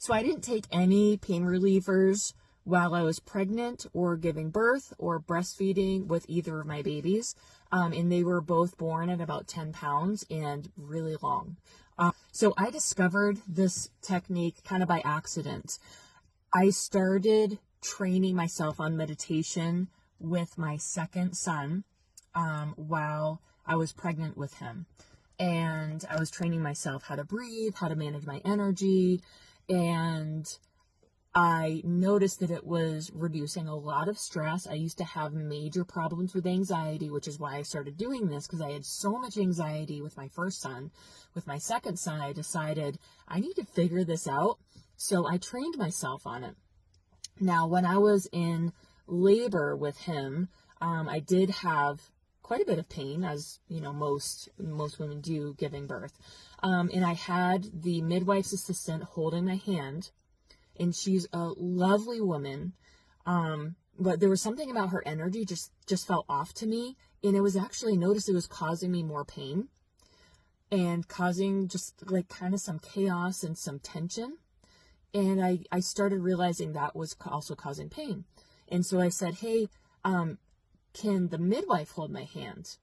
So I didn't take any pain relievers while I was pregnant or giving birth or breastfeeding with either of my babies. And they were both born at about 10 pounds and really long. So I discovered this technique kind of by accident. I started training myself on meditation with my second son while I was pregnant with him. And I was training myself how to breathe, how to manage my energy, and I noticed that it was reducing a lot of stress. I used to have major problems with anxiety, which is why I started doing this, because I had so much anxiety with my first son. With my second son, I decided I need to figure this out. So I trained myself on it. Now, when I was in labor with him, I did have quite a bit of pain, as you know, most women do giving birth. And I had the midwife's assistant holding my hand, and she's a lovely woman. But there was something about her energy just felt off to me. And it was actually, noticed it was causing me more pain and causing just like kind of some chaos and some tension. And I started realizing that was also causing pain. And so I said, hey, can the midwife hold my hand?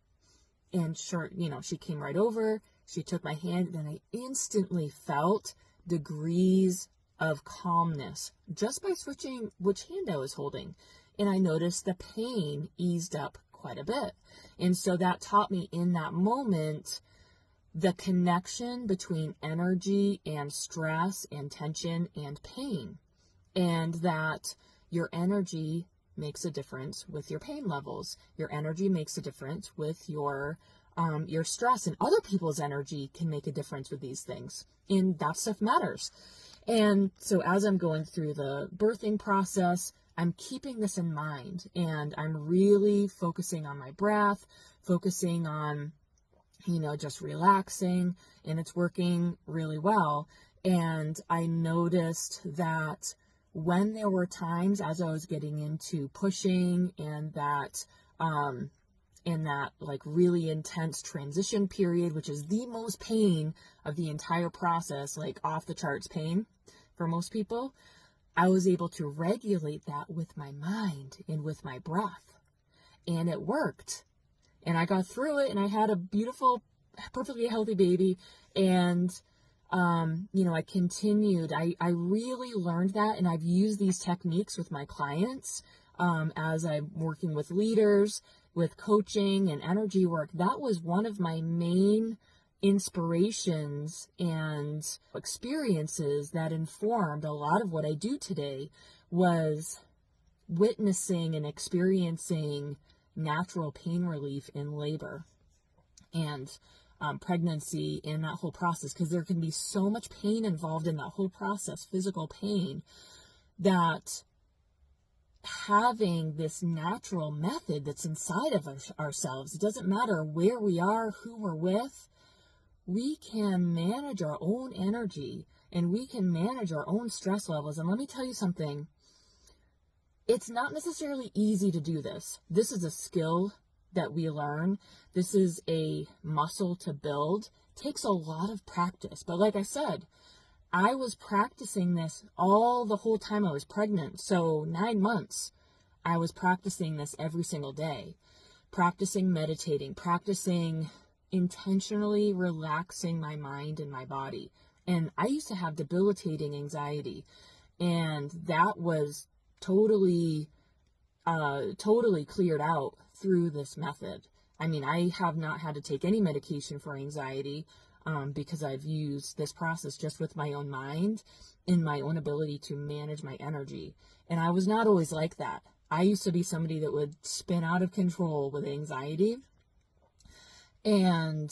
And sure, she came right over, she took my hand, and I instantly felt degrees of calmness just by switching which hand I was holding. And I noticed the pain eased up quite a bit. And so that taught me in that moment the connection between energy and stress and tension and pain, and that your energy makes a difference with your pain levels. Your energy makes a difference with your stress, and other people's energy can make a difference with these things. And that stuff matters. And so as I'm going through the birthing process, I'm keeping this in mind, and I'm really focusing on my breath, focusing on, just relaxing, and it's working really well. And I noticed that when there were times as I was getting into pushing and that, in that like really intense transition period, which is the most pain of the entire process, like off the charts pain for most people, I was able to regulate that with my mind and with my breath, and it worked. And I got through it, and I had a beautiful, perfectly healthy baby. And I continued. I really learned that, and I've used these techniques with my clients as I'm working with leaders, with coaching and energy work. That was one of my main inspirations and experiences that informed a lot of what I do today, was witnessing and experiencing natural pain relief in labor and pregnancy, in that whole process, because there can be so much pain involved in that whole process, physical pain, that having this natural method that's inside of ourselves, it doesn't matter where we are, who we're with, we can manage our own energy and we can manage our own stress levels. And let me tell you something, it's not necessarily easy to do this. This is a skill that we learn. This is a muscle to build. It takes a lot of practice. But like I said, I was practicing this all the whole time I was pregnant. So 9 months, I was practicing this every single day, practicing meditating, practicing intentionally relaxing my mind and my body. And I used to have debilitating anxiety, and that was totally cleared out through this method. I mean, I have not had to take any medication for anxiety because I've used this process just with my own mind and my own ability to manage my energy. And I was not always like that. I used to be somebody that would spin out of control with anxiety. And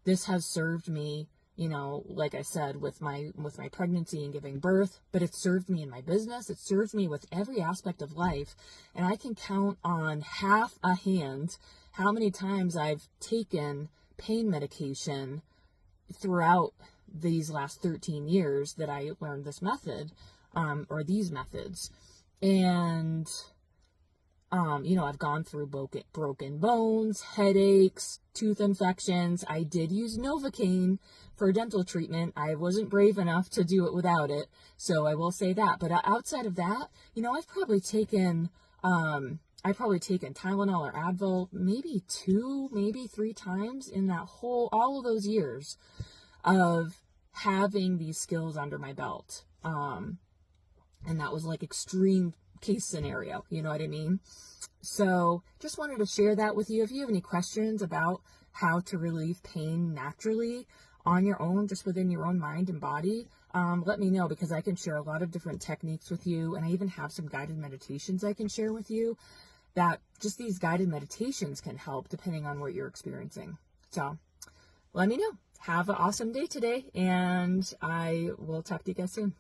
this has served me, like I said, with my pregnancy and giving birth, but it served me in my business. It served me with every aspect of life. And I can count on half a hand how many times I've taken pain medication throughout these last 13 years that I learned this method, or these methods. And I've gone through broken bones, headaches, tooth infections. I did use Novocaine for dental treatment. I wasn't brave enough to do it without it, so I will say that. But outside of that, I've probably taken Tylenol or Advil maybe 2, maybe 3 times in all of those years of having these skills under my belt. And that was like extreme case scenario, you know what I mean? So just wanted to share that with you. If you have any questions about how to relieve pain naturally on your own, just within your own mind and body, let me know, because I can share a lot of different techniques with you. And I even have some guided meditations I can share with you, that just these guided meditations can help depending on what you're experiencing. So let me know. Have an awesome day today, and I will talk to you guys soon.